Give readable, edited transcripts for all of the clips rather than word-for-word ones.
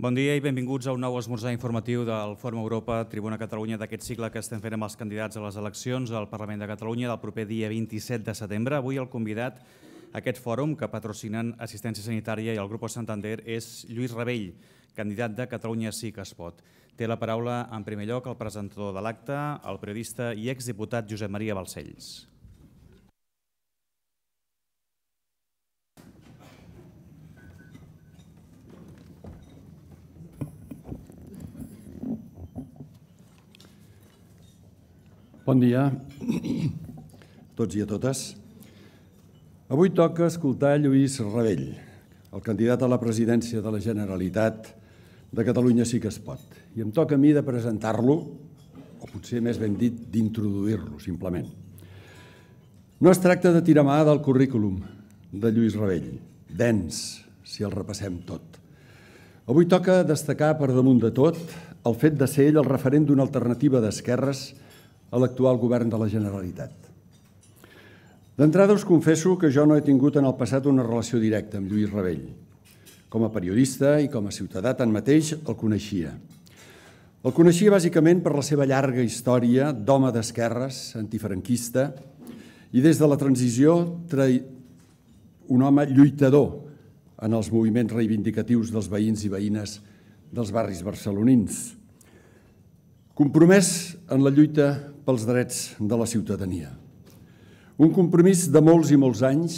Bon dia i benvinguts a un nou esmorzar informatiu del Fòrum Europa, Tribuna Catalunya, d'aquest cicle que estem fent amb els candidats a les eleccions al Parlament de Catalunya del proper dia 27 de setembre. Avui el convidat a aquest fòrum, que patrocinen Assistència Sanitària i el Grupo Santander, és Lluís Rabell, candidat de Catalunya Sí que es pot. Té la paraula en primer lloc el presentador de l'acte, el periodista i exdiputat Josep Maria Balcells. Bon dia a tots i a totes. Avui toca escoltar Lluís Rabell, el candidat a la presidència de la Generalitat de Catalunya Sí que es pot. I em toca a mi de presentar-lo, o potser més ben dit, d'introduir-lo, simplement. No es tracta de tirar mà del currículum de Lluís Rabell, dens, si el repassem tot. Avui toca destacar per damunt de tot el fet de ser ell el referent d'una alternativa d'esquerres a l'actual govern de la Generalitat. D'entrada us confesso que jo no he tingut en el passat una relació directa amb Lluís Rabell. Com a periodista i com a ciutadà tanmateix el coneixia. El coneixia bàsicament per la seva llarga història d'home d'esquerres, antifranquista, i des de la transició un home lluitador en els moviments reivindicatius dels veïns i veïnes dels barris barcelonins, compromès en la lluita pels drets de la ciutadania. Un compromís de molts i molts anys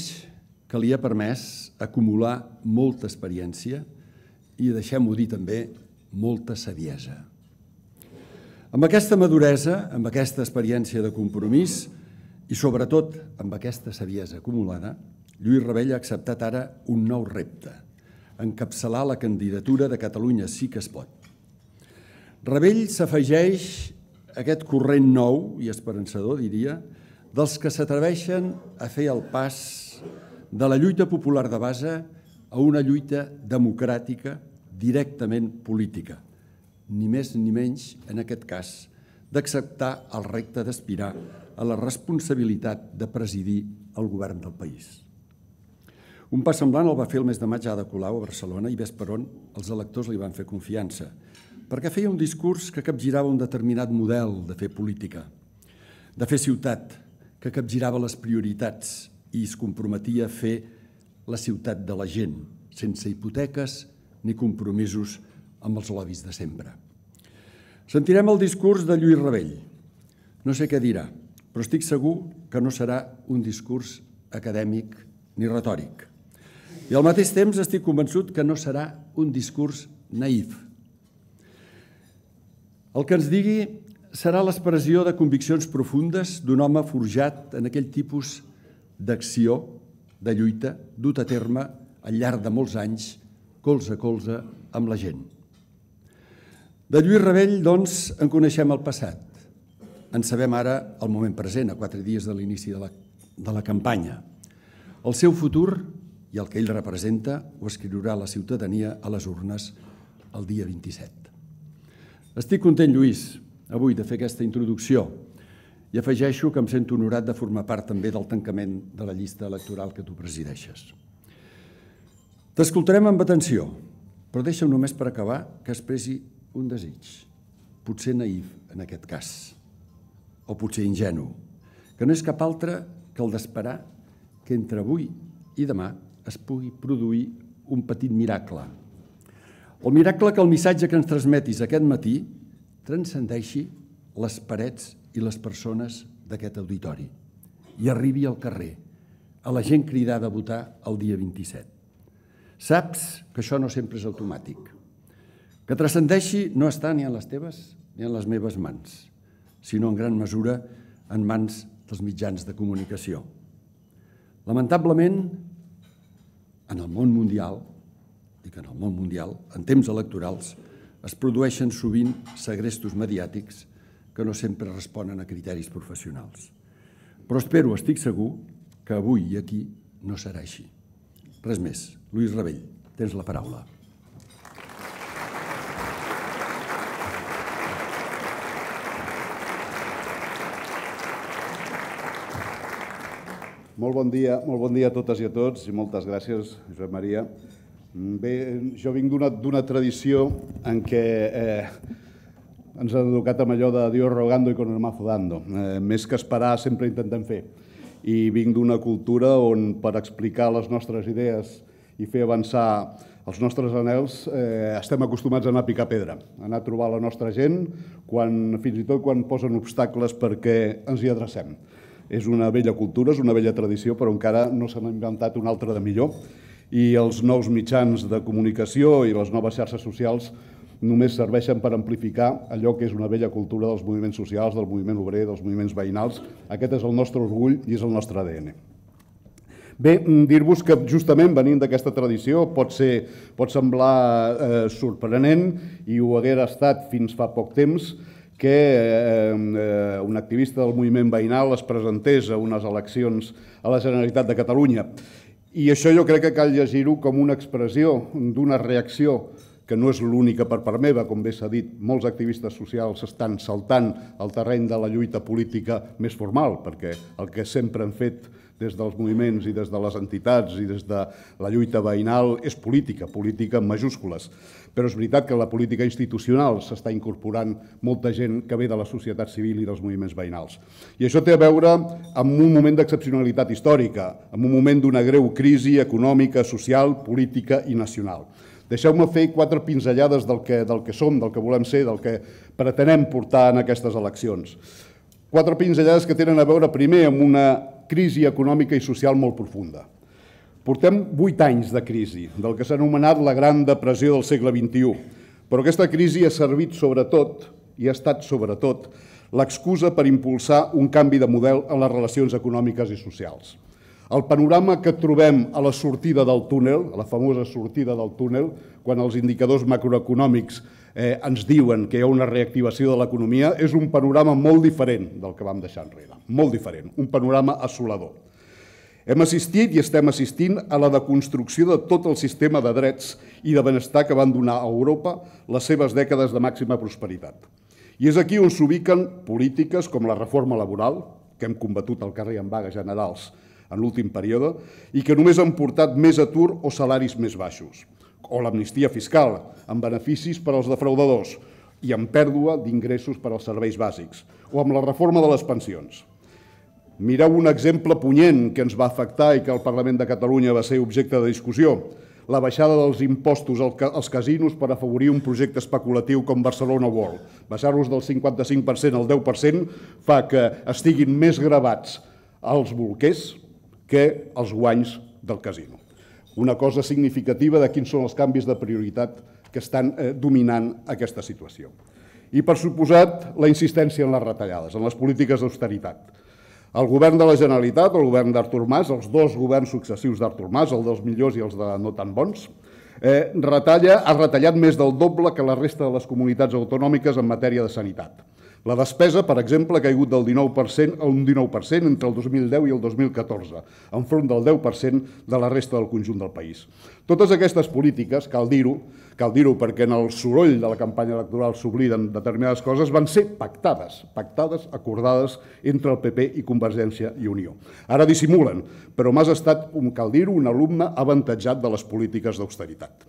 que li ha permès acumular molta experiència i, deixem-ho dir també, molta saviesa. Amb aquesta maduresa, amb aquesta experiència de compromís i, sobretot, amb aquesta saviesa acumulada, Lluís Rabell ha acceptat ara un nou repte, encapçalar la candidatura de Catalunya Sí que es pot. Rabell s'afegeix a aquest corrent nou i esperançador, diria, dels que s'atreveixen a fer el pas de la lluita popular de base a una lluita democràtica directament política, ni més ni menys, en aquest cas, d'acceptar el repte d'aspirar a la responsabilitat de presidir el govern del país. Un pas semblant el va fer el mes de maig a Ada Colau, a Barcelona, i ves per on els electors li van fer confiança, perquè feia un discurs que capgirava un determinat model de fer política, de fer ciutat, que capgirava les prioritats i es comprometia a fer la ciutat de la gent, sense hipoteques ni compromisos amb els lobbies de sempre. Sentirem el discurs de Lluís Rabell. No sé què dirà, però estic segur que no serà un discurs acadèmic ni retòric. I al mateix temps estic convençut que no serà un discurs naïf. El que ens digui serà l'expressió de conviccions profundes d'un home forjat en aquell tipus d'acció, de lluita, dut a terme al llarg de molts anys, colze a colze, amb la gent. De Lluís Rabell, doncs, en coneixem el passat. En sabem ara el moment present, a 4 dies de l'inici de la campanya. El seu futur i el que ell representa ho escriurà la ciutadania a les urnes el dia 27. Estic content, Lluís, avui de fer aquesta introducció i afegeixo que em sento honorat de formar part també del tancament de la llista electoral que tu presideixes. T'escoltarem amb atenció, però deixa'm només per acabar que expressi un desig, potser naïf en aquest cas, o potser ingenu, que no és cap altre que el d'esperar que entre avui i demà es pugui produir un petit miracle. El miracle que el missatge que ens transmetis aquest matí transcendeixi les parets i les persones d'aquest auditori i arribi al carrer, a la gent cridada a votar el dia 27. Saps que això no sempre és automàtic. Que transcendeixi no està ni en les teves ni en les meves mans, sinó en gran mesura en mans dels mitjans de comunicació. Lamentablement, en el món mundial, en temps electorals, es produeixen sovint segrestos mediàtics que no sempre responen a criteris professionals. Però estic segur, que avui i aquí no serà així. Res més. Lluís Rabell, tens la paraula. Molt bon dia a totes i a tots i moltes gràcies, Josep Maria. Bé, jo vinc d'una tradició en què ens han educat amb allò de Dios rogando y con el mazo dando. Més que esperar, sempre intentem fer. I vinc d'una cultura on per explicar les nostres idees i fer avançar els nostres anhels estem acostumats a anar a picar pedra, a anar a trobar la nostra gent, fins i tot quan posen obstacles perquè ens hi adrecem. És una vella cultura, és una vella tradició, però encara no se n'ha inventat una altra de millor. I els nous mitjans de comunicació i les noves xarxes socials només serveixen per amplificar allò que és una vella cultura dels moviments socials, del moviment obrer, dels moviments veïnals. Aquest és el nostre orgull i és el nostre ADN. Bé, dir-vos que justament venint d'aquesta tradició pot semblar sorprenent, i ho haguera estat fins fa poc temps, que un activista del moviment veïnal es presentés a unes eleccions a la Generalitat de Catalunya. I això jo crec que cal llegir-ho com una expressió d'una reacció que no és l'única per part meva, com bé s'ha dit, molts activistes socials estan saltant al terreny de la lluita política més formal, perquè el que sempre han fet des dels moviments i des de les entitats i des de la lluita veïnal és política, política en majúscules. Però és veritat que la política institucional s'està incorporant molta gent que ve de la societat civil i dels moviments veïnals. I això té a veure amb un moment d'excepcionalitat històrica, amb un moment d'una greu crisi econòmica, social, política i nacional. Deixeu-me fer 4 pinzellades del que som, del que volem ser, del que pretenem portar en aquestes eleccions. 4 pinzellades que tenen a veure primer amb una crisi econòmica i social molt profunda. Portem 8 anys de crisi, del que s'ha anomenat la Gran Depressió del segle XXI, però aquesta crisi ha servit sobretot, i ha estat sobretot, l'excusa per impulsar un canvi de model en les relacions econòmiques i socials. El panorama que trobem a la sortida del túnel, a la famosa sortida del túnel, quan els indicadors macroeconòmics ens diuen que hi ha una reactivació de l'economia, és un panorama molt diferent del que vam deixar enrere, molt diferent, un panorama assolador. Hem assistit i estem assistint a la deconstrucció de tot el sistema de drets i de benestar que van donar a Europa les seves dècades de màxima prosperitat. I és aquí on s'ubiquen polítiques com la reforma laboral, que hem combatut al carrer en vagues generals en l'últim període, i que només han portat més atur o salaris més baixos, o l'amnistia fiscal, amb beneficis per als defraudadors i amb pèrdua d'ingressos per als serveis bàsics, o amb la reforma de les pensions. Mireu un exemple punyent que ens va afectar i que al Parlament de Catalunya va ser objecte de discussió, la baixada dels impostos als casinos per afavorir un projecte especulatiu com Barcelona World. Baixar-los del 55% al 10% fa que estiguin més gravats els bolquers que els guanys del casino. Una cosa significativa de quins són els canvis de prioritat que estan dominant aquesta situació. I, per suposat, la insistència en les retallades, en les polítiques d'austeritat. El govern de la Generalitat, el govern d'Artur Mas, els 2 governs successius d'Artur Mas, el dels millors i els de no tan bons, ha retallat més del doble que la resta de les comunitats autonòmiques en matèria de sanitat. La despesa, per exemple, ha caigut del 19% a un 19% entre el 2010 i el 2014, enfront del 10% de la resta del conjunt del país. Totes aquestes polítiques, cal dir-ho perquè en el soroll de la campanya electoral s'obliden determinades coses, van ser pactades, acordades entre el PP i Convergència i Unió. Ara dissimulen, però Mas ha estat, cal dir-ho, un alumne avantatjat de les polítiques d'austeritat.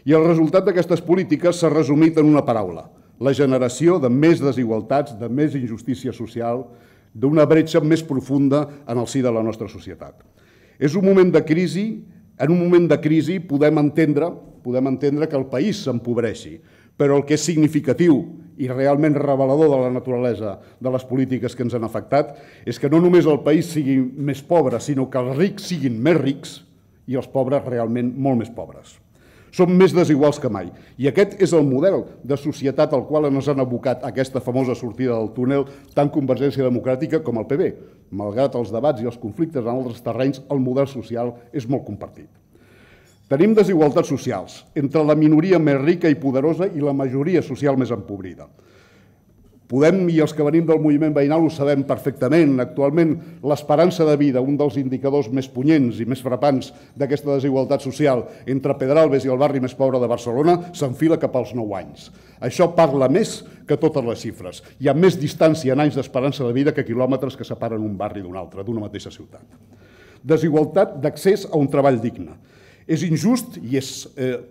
I el resultat d'aquestes polítiques s'ha resumit en una paraula: la generació de més desigualtats, de més injustícia social, d'una bretxa més profunda en el si de la nostra societat. És un moment de crisi, en un moment de crisi podem entendre que el país s'empobreixi, però el que és significatiu i realment revelador de la naturalesa de les polítiques que ens han afectat és que no només el país sigui més pobre, sinó que els rics siguin més rics i els pobres realment molt més pobres. Som més desiguals que mai. I aquest és el model de societat al qual ens han abocat aquesta famosa sortida del túnel tant Convergència Democràtica com el PP. Malgrat els debats i els conflictes en altres terrenys, el model social és molt compartit. Tenim desigualtats socials entre la minoria més rica i poderosa i la majoria social més empobrida. Podem, i els que venim del moviment veïnal ho sabem perfectament, actualment l'esperança de vida, un dels indicadors més punyents i més frapants d'aquesta desigualtat social entre Pedralbes i el barri més pobre de Barcelona, s'enfila cap als 9 anys. Això parla més que totes les xifres. Hi ha més distància en anys d'esperança de vida que quilòmetres que separen un barri d'un altre, d'una mateixa ciutat. Desigualtat d'accés a un treball digne. És injust i és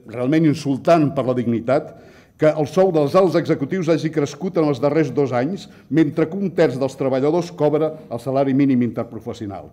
realment insultant per la dignitat que el sou dels alts executius hagi crescut en els darrers 2 anys, mentre que 1/3 dels treballadors cobra el salari mínim interprofessional.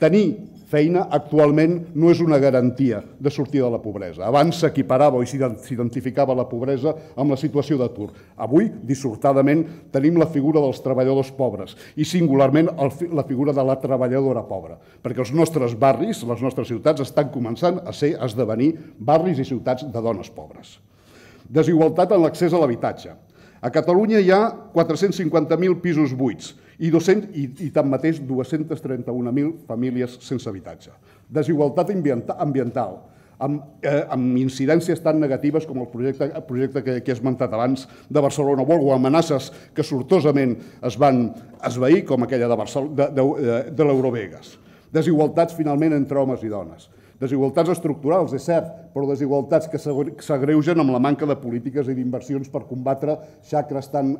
Tenir feina actualment no és una garantia de sortir de la pobresa. Abans s'equiparava o s'identificava la pobresa amb la situació d'atur. Avui, dissortadament, tenim la figura dels treballadors pobres i singularment la figura de la treballadora pobra, perquè els nostres barris, les nostres ciutats, estan començant a esdevenir barris i ciutats de dones pobres. Desigualtat en l'accés a l'habitatge. A Catalunya hi ha 450.000 pisos buits i tanmateix 231.000 famílies sense habitatge. Desigualtat ambiental, amb incidències tan negatives com el projecte que he esmentat abans de Barcelona World o amenaces que sortosament es van esvair, com aquella de l'Eurovegas. Desigualtats, finalment, entre homes i dones. Desigualtats estructurals, és cert, però desigualtats que s'agreugen amb la manca de polítiques i d'inversions per combatre xacres tan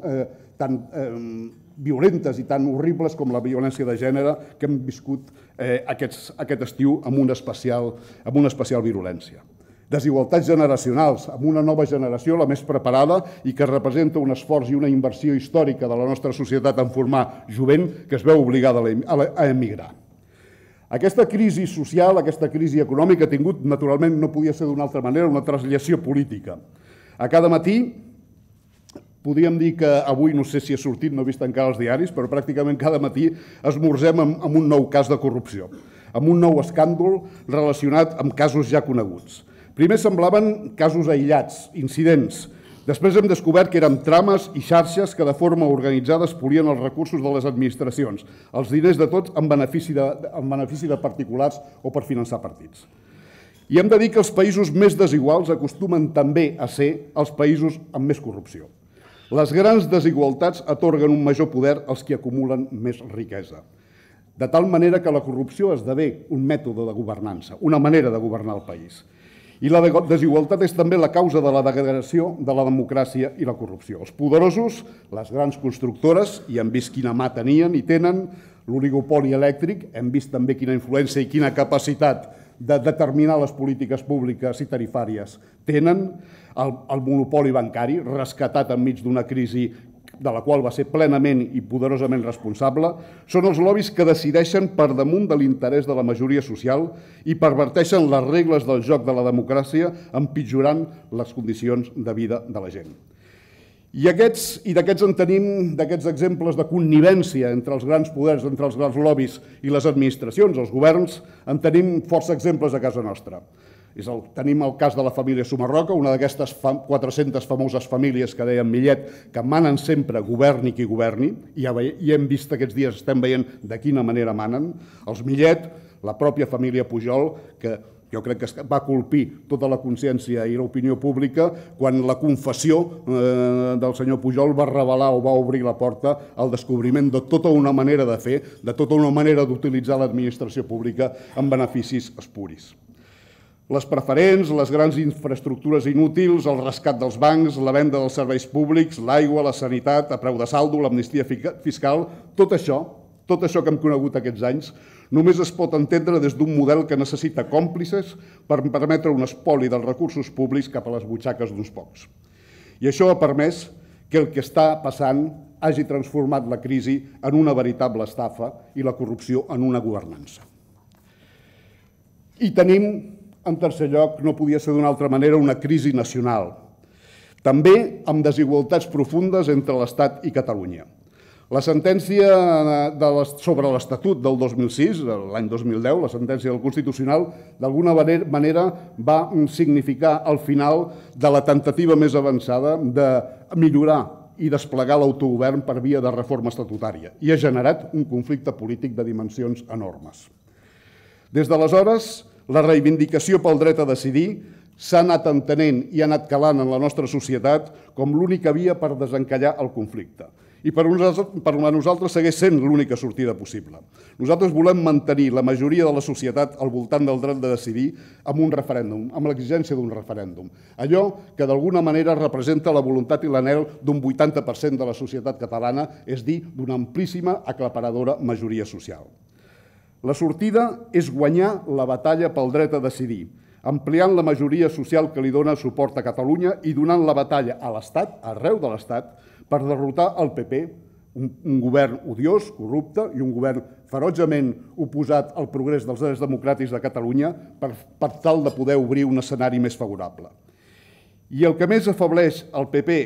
violentes i tan horribles com la violència de gènere que hem viscut aquest estiu amb una especial virulència. Desigualtats generacionals, amb una nova generació, la més preparada i que representa un esforç i una inversió històrica de la nostra societat en formar jovent que es veu obligada a emigrar. Aquesta crisi social, aquesta crisi econòmica ha tingut, naturalment, no podia ser d'una altra manera, una translació política. A cada matí, podríem dir que avui, no sé si ha sortit, no he vist encara els diaris, però pràcticament cada matí esmorzem amb un nou cas de corrupció, amb un nou escàndol relacionat amb casos ja coneguts. Primer semblaven casos aïllats, incidents. Després hem descobert que eren trames i xarxes que de forma organitzada espolien els recursos de les administracions, els diners de tots en benefici de particulars o per finançar partits. I hem de dir que els països més desiguals acostumen també a ser els països amb més corrupció. Les grans desigualtats atorguen un major poder als qui acumulen més riquesa, de tal manera que la corrupció esdevé un mètode de governança, una manera de governar el país. I la desigualtat és també la causa de la degradació de la democràcia i la corrupció. Els poderosos, les grans constructores, i hem vist quina mà tenien i tenen, l'oligopoli elèctric, hem vist també quina influència i quina capacitat de determinar les polítiques públiques i tarifàries tenen, el monopoli bancari, rescatat enmig d'una crisi de la qual va ser plenament i poderosament responsable, són els lobbies que decideixen per damunt de l'interès de la majoria social i perverteixen les regles del joc de la democràcia empitjorant les condicions de vida de la gent. I d'aquests en tenim, d'aquests exemples de connivència entre els grans poders, entre els grans lobbies i les administracions, els governs, en tenim força exemples a casa nostra. Tenim el cas de la família Sumarroca, una d'aquestes 400 famoses famílies que deia Millet, que manen sempre governi qui governi, i hem vist aquests dies, estem veient de quina manera manen. Els Millet, la pròpia família Pujol, que jo crec que va colpir tota la consciència i l'opinió pública quan la confessió del senyor Pujol va revelar o va obrir la porta al descobriment de tota una manera de fer, de tota una manera d'utilitzar l'administració pública en beneficis espuris. Les preferents, les grans infraestructures inútils, el rescat dels bancs, la venda dels serveis públics, l'aigua, la sanitat, a preu de saldo, l'amnistia fiscal, tot això que hem conegut aquests anys, només es pot entendre des d'un model que necessita còmplices per permetre un espoli dels recursos públics cap a les butxaques d'uns pocs. I això ha permès que el que està passant hagi transformat la crisi en una veritable estafa i la corrupció en una governança. I tenim, en tercer lloc, no podia ser d'una altra manera, una crisi nacional, també amb desigualtats profundes entre l'Estat i Catalunya. La sentència sobre l'Estatut del 2006, l'any 2010, la sentència del Constitucional, d'alguna manera va significar el final de la temptativa més avançada de millorar i desplegar l'autogovern per via de reforma estatutària i ha generat un conflicte polític de dimensions enormes. Des d'aleshores, la reivindicació pel dret a decidir s'ha anat entenent i ha anat calant en la nostra societat com l'única via per desencallar el conflicte. I per a nosaltres segueix sent l'única sortida possible. Nosaltres volem mantenir la majoria de la societat al voltant del dret de decidir amb un referèndum, amb l'exigència d'un referèndum. Allò que d'alguna manera representa la voluntat i l'anhel d'un 80% de la societat catalana, és dir, d'una amplíssima, aclaparadora majoria social. La sortida és guanyar la batalla pel dret a decidir, ampliant la majoria social que li dona suport a Catalunya i donant la batalla a l'Estat, arreu de l'Estat, per derrotar el PP, un govern odiós, corrupte i un govern ferotgement oposat al progrés dels drets democràtics de Catalunya per tal de poder obrir un escenari més favorable. I el que més afableix el PP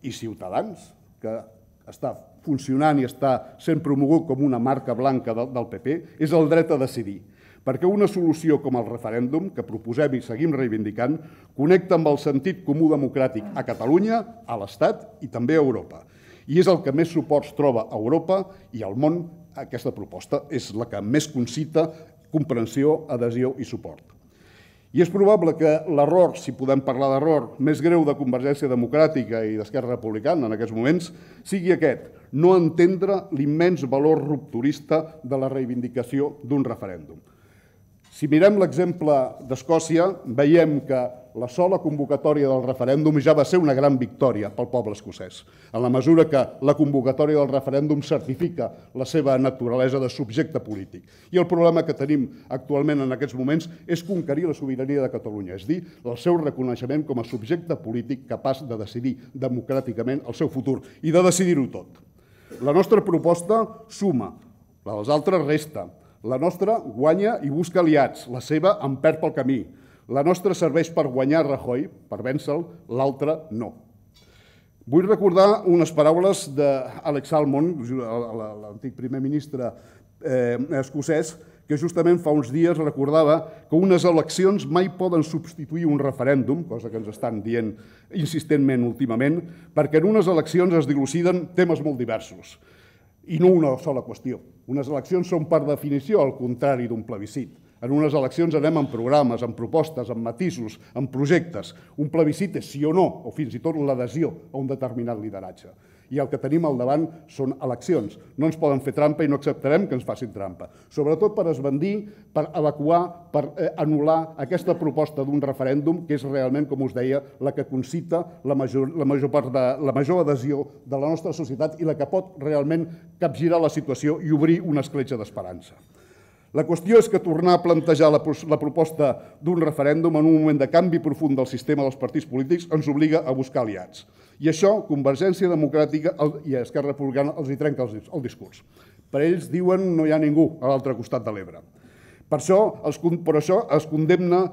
i Ciutadans, que està funcionant i està sent promogut com una marca blanca del PP, és el dret a decidir, perquè una solució com el referèndum, que proposem i seguim reivindicant, connecta amb el sentit comú democràtic a Catalunya, a l'Estat i també a Europa. I és el que més suports troba a Europa i al món. Aquesta proposta és la que més concita comprensió, adhesió i suport. I és probable que l'error, si podem parlar d'error, més greu de Convergència Democràtica i d'Esquerra Republicana en aquests moments, sigui aquest, no entendre l'immens valor rupturista de la reivindicació d'un referèndum. Si mirem l'exemple d'Escòcia, veiem que la sola convocatòria del referèndum ja va ser una gran victòria pel poble escocès, en la mesura que la convocatòria del referèndum certifica la seva naturalesa de subjecte polític. I el problema que tenim actualment en aquests moments és conquerir la sobirania de Catalunya, és dir, el seu reconeixement com a subjecte polític capaç de decidir democràticament el seu futur i de decidir-ho tot. La nostra proposta suma, la dels altres resta. La nostra guanya i busca aliats, la seva en perd pel camí. La nostra serveix per guanyar Rajoy, per vèncer-lo, l'altra no. Vull recordar unes paraules d'Alex Salmond, l'antic primer ministre escocès, que justament fa uns dies recordava que unes eleccions mai poden substituir un referèndum, cosa que ens estan dient insistentment últimament, perquè en unes eleccions es diluciden temes molt diversos. I no una sola qüestió. Unes eleccions són, per definició, el contrari d'un plebiscit. En unes eleccions anem amb programes, amb propostes, amb matisos, amb projectes. Un plebiscit és sí o no, o fins i tot l'adhesió a un determinat lideratge. I el que tenim al davant són eleccions. No ens poden fer trampa i no acceptarem que ens facin trampa. Sobretot per esbandir, per evacuar, per anul·lar aquesta proposta d'un referèndum que és realment, com us deia, la que concita la major adhesió de la nostra societat i la que pot realment capgirar la situació i obrir una escletxa d'esperança. La qüestió és que tornar a plantejar la proposta d'un referèndum en un moment de canvi profund del sistema dels partits polítics ens obliga a buscar aliats. I això, Convergència Democràtica i Esquerra Republicana els hi trenca el discurs. Per ells diuen no hi ha ningú a l'altre costat de l'Ebre. Per això els condemna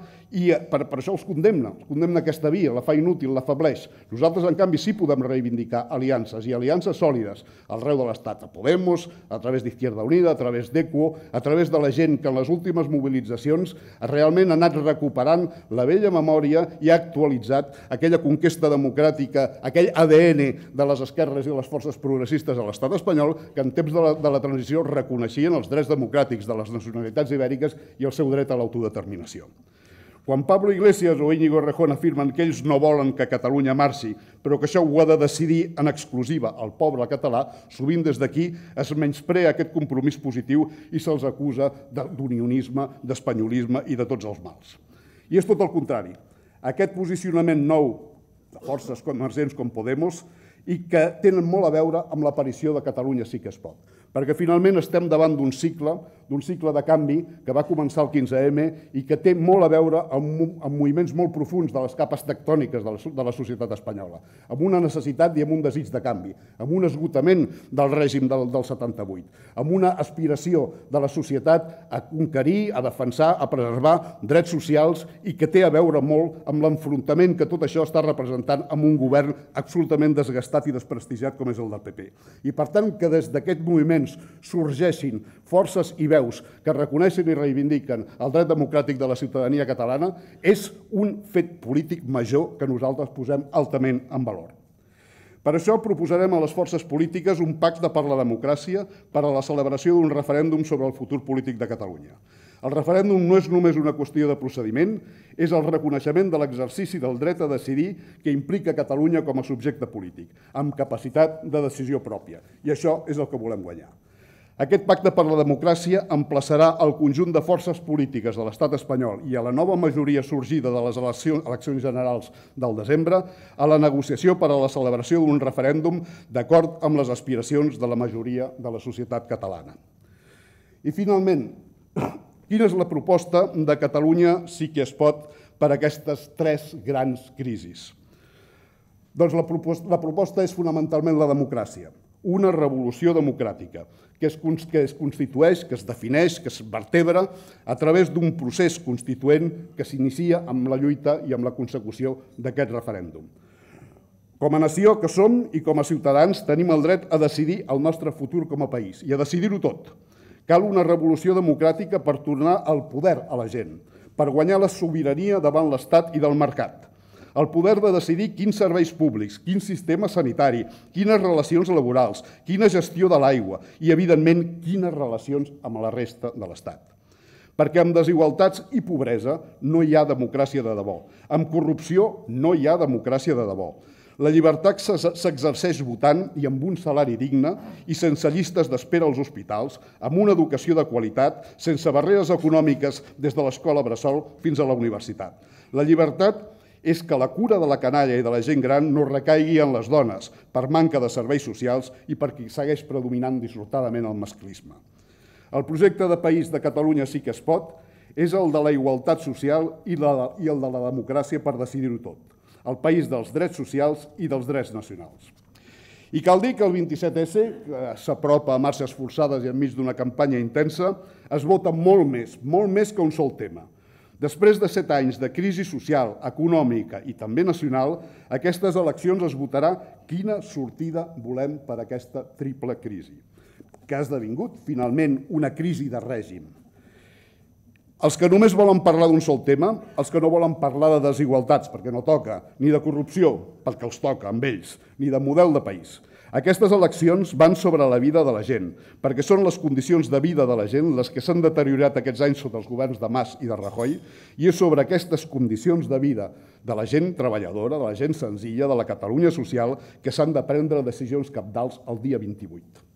aquesta via, la fa inútil, l'afableix. Nosaltres, en canvi, sí podem reivindicar aliances i aliances sòlides arreu de l'Estat, a Podemos, a través d'Izquierda Unida, a través d'ECO, a través de la gent que en les últimes mobilitzacions realment ha anat recuperant la vella memòria i ha actualitzat aquella conquesta democràtica, aquell ADN de les esquerres i les forces progressistes a l'Estat espanyol que en temps de la transició reconeixien els drets democràtics de les nacionalitats ibèriques i el seu dret a l'autodeterminació. Quan Pablo Iglesias o Íñigo Errejón afirmen que ells no volen que Catalunya marxi, però que això ho ha de decidir en exclusiva el poble català, sovint des d'aquí es menysprea aquest compromís positiu i se'ls acusa d'unionisme, d'espanyolisme i de tots els mals. I és tot el contrari. Aquest posicionament nou de forces emergents com Podemos i que tenen molt a veure amb l'aparició de Catalunya sí que es pot. Perquè finalment estem davant d'un cicle de canvi que va començar el 15M i que té molt a veure amb moviments molt profuns de les capes tectòniques de la societat espanyola, amb una necessitat i amb un desig de canvi, amb un esgotament del règim del 78, amb una aspiració de la societat a conquerir, a defensar, a preservar drets socials i que té a veure molt amb l'enfrontament que tot això està representant amb un govern absolutament desgastat i desprestigiat com és el del PP. I per tant que des d'aquest moviment sorgeixin forces i veus que reconeixen i reivindiquen el dret democràtic de la ciutadania catalana és un fet polític major que nosaltres posem altament en valor. Per això proposarem a les forces polítiques un pacte per la democràcia per a la celebració d'un referèndum sobre el futur polític de Catalunya. El referèndum no és només una qüestió de procediment, és el reconeixement de l'exercici del dret a decidir que implica Catalunya com a subjecte polític, amb capacitat de decisió pròpia. I això és el que volem guanyar. Aquest pacte per la democràcia emplaçarà el conjunt de forces polítiques de l'Estat espanyol i a la nova majoria sorgida de les eleccions generals del desembre a la negociació per a la celebració d'un referèndum d'acord amb les aspiracions de la majoria de la societat catalana. I finalment, quina és la proposta de Catalunya sí que es pot per aquestes tres grans crisis. Doncs la proposta és fonamentalment la democràcia, una revolució democràtica que es constitueix, que es defineix, que es vertebra a través d'un procés constituent que s'inicia amb la lluita i amb la consecució d'aquest referèndum. Com a nació que som i com a ciutadans tenim el dret a decidir el nostre futur com a país i a decidir-ho tot. Cal una revolució democràtica per tornar el poder a la gent, per guanyar la sobirania davant l'Estat i del mercat, el poder de decidir quins serveis públics, quin sistema sanitari, quines relacions laborals, quina gestió de l'aigua i, evidentment, quines relacions amb la resta de l'Estat. Perquè amb desigualtats i pobresa no hi ha democràcia de debò. Amb corrupció no hi ha democràcia de debò. La llibertat s'exerceix votant i amb un salari digne i sense llistes d'espera als hospitals, amb una educació de qualitat, sense barreres econòmiques des de l'escola bressol fins a la universitat. La llibertat és que la cura de la canalla i de la gent gran no recaigui en les dones per manca de serveis socials i perquè segueix predominant dissortadament el masclisme. El projecte de país de Catalunya sí que es pot és el de la igualtat social i el de la democràcia per decidir-ho tot, el país dels drets socials i dels drets nacionals. I cal dir que el 27S, que s'apropa a marxes forçades i enmig d'una campanya intensa, es vota molt més que un sol tema. Després de 7 anys de crisi social, econòmica i també nacional, aquestes eleccions es votarà quina sortida volem per a aquesta triple crisi, que ha esdevingut, finalment, una crisi de règim. Els que només volen parlar d'un sol tema, els que no volen parlar de desigualtats, perquè no toca, ni de corrupció, perquè els toca amb ells, ni de model de país. Aquestes eleccions van sobre la vida de la gent, perquè són les condicions de vida de la gent les que s'han deteriorat aquests anys sota els governs de Mas i de Rajoy, i és sobre aquestes condicions de vida de la gent treballadora, de la gent senzilla, de la Catalunya social, que s'han de prendre decisions cabdals el dia 28.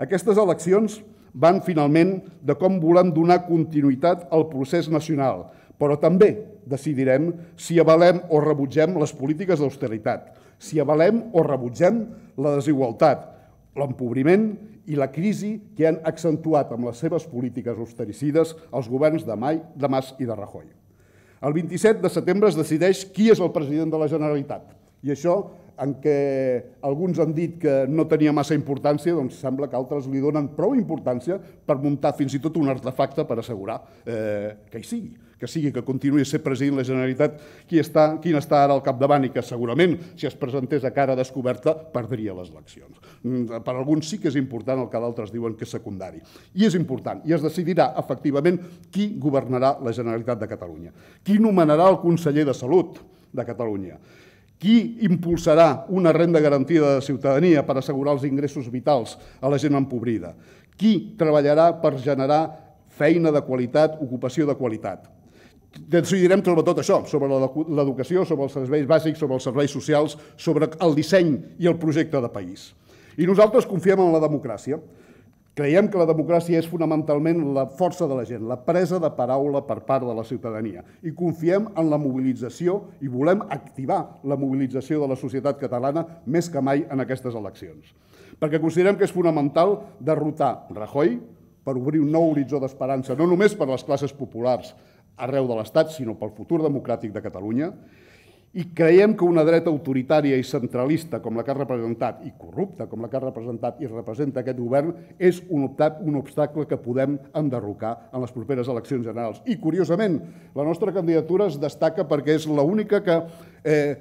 Aquestes eleccions van finalment de com volem donar continuïtat al procés nacional, però també decidirem si avalem o rebutgem les polítiques d'austeritat, si avalem o rebutgem la desigualtat, l'empobriment i la crisi que han accentuat amb les seves polítiques austericides els governs de Mas i de Rajoy. El 27 de setembre es decideix qui és el president de la Generalitat. I això, en què alguns han dit que no tenia massa importància, doncs sembla que altres li donen prou importància per muntar fins i tot un artefacte per assegurar que hi sigui, que continuï a ser president de la Generalitat qui està ara al capdavant i que segurament, si es presentés a cara descoberta, perdria les eleccions. Per alguns sí que és important el que d'altres diuen que és secundari. I és important, i es decidirà efectivament qui governarà la Generalitat de Catalunya, qui nomenarà el conseller de Salut de Catalunya, qui impulsarà una renda garantida de ciutadania per assegurar els ingressos vitals a la gent empobrida, qui treballarà per generar feina de qualitat, ocupació de qualitat. Decidirem sobre tot això, sobre l'educació, sobre els serveis bàsics, sobre els serveis socials, sobre el disseny i el projecte de país. I nosaltres confiem en la democràcia. Creiem que la democràcia és fonamentalment la força de la gent, la presa de paraula per part de la ciutadania. I confiem en la mobilització i volem activar la mobilització de la societat catalana més que mai en aquestes eleccions. Perquè considerem que és fonamental derrotar Rajoy per obrir un nou horitzó d'esperança, no només per a les classes populars arreu de l'Estat, sinó pel futur democràtic de Catalunya, i creiem que una dreta autoritària i centralista com la que ha representat, i corrupta com la que ha representat i representa aquest govern, és un obstacle que podem enderrocar en les properes eleccions generals. I, curiosament, la nostra candidatura es destaca perquè és l'única que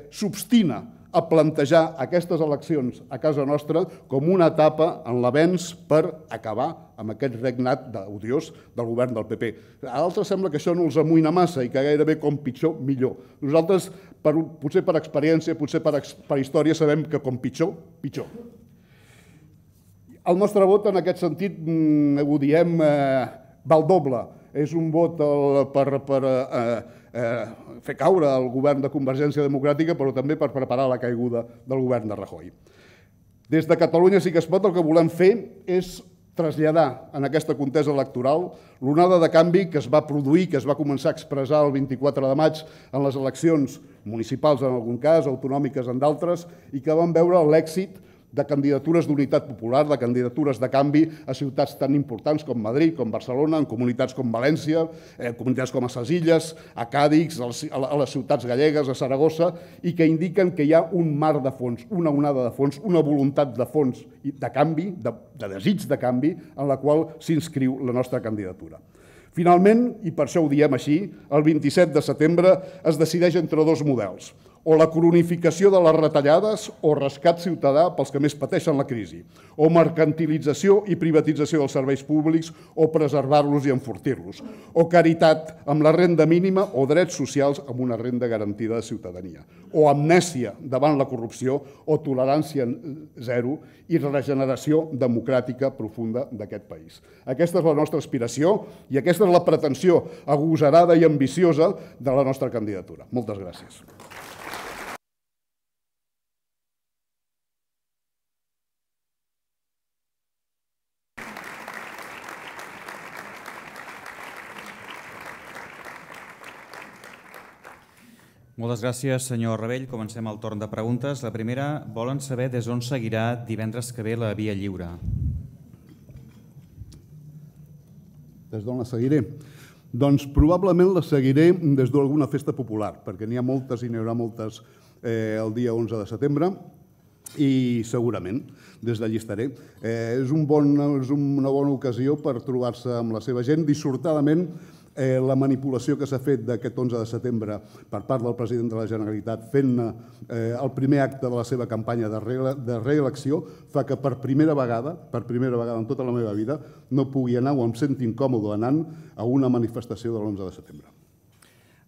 s'obstina a plantejar aquestes eleccions a casa nostra com una etapa en l'avenç per acabar amb aquest regnat odiós del govern del PP. A d'altres sembla que això no els amoïna massa i que gairebé com pitjor, millor. Nosaltres, potser per experiència, potser per història, sabem que com pitjor, pitjor. El nostre vot, en aquest sentit, ho diem, val doble. És un vot per fer caure el govern de Convergència Democràtica, però també per preparar la caiguda del govern de Rajoy. Des de Catalunya sí que es pot, el que volem fer és traslladar en aquesta contesa electoral l'onada de canvi que es va produir, que es va començar a expressar el 24 de maig en les eleccions municipals en algun cas, autonòmiques en d'altres, i que van veure l'èxit de candidatures d'unitat popular, de candidatures de canvi a ciutats tan importants com Madrid, com Barcelona, en comunitats com València, comunitats com a ses Illes, a Càdix, a les ciutats gallegues, a Saragossa, i que indiquen que hi ha un mar de fons, una onada de fons, una voluntat de fons de canvi, de desig de canvi, en la qual s'inscriu la nostra candidatura. Finalment, i per això ho diem així, el 27 de setembre es decideix entre dos models, o la cronificació de les retallades o rescat ciutadà pels que més pateixen la crisi, o mercantilització i privatització dels serveis públics o preservar-los i enfortir-los, o caritat amb la renda mínima o drets socials amb una renda garantida de ciutadania, o amnèsia davant la corrupció o tolerància zero i regeneració democràtica profunda d'aquest país. Aquesta és la nostra aspiració i aquesta és la pretensió agosarada i ambiciosa de la nostra candidatura. Moltes gràcies. Moltes gràcies, senyor Rebell. Comencem el torn de preguntes. La primera, volen saber des d'on seguirà divendres que ve la Via Lliure. Des d'on la seguiré? Doncs probablement la seguiré des d'alguna festa popular, perquè n'hi ha moltes i n'hi haurà moltes el dia 11 de setembre, i segurament des d'allí estaré. És una bona ocasió per trobar-se amb la seva gent. Dissortadament, la manipulació que s'ha fet d'aquest 11 de setembre per part del president de la Generalitat fent-ne el primer acte de la seva campanya de reelecció fa que per primera vegada en tota la meva vida no pugui anar o em senti incòmode anant a una manifestació de l'11 de setembre.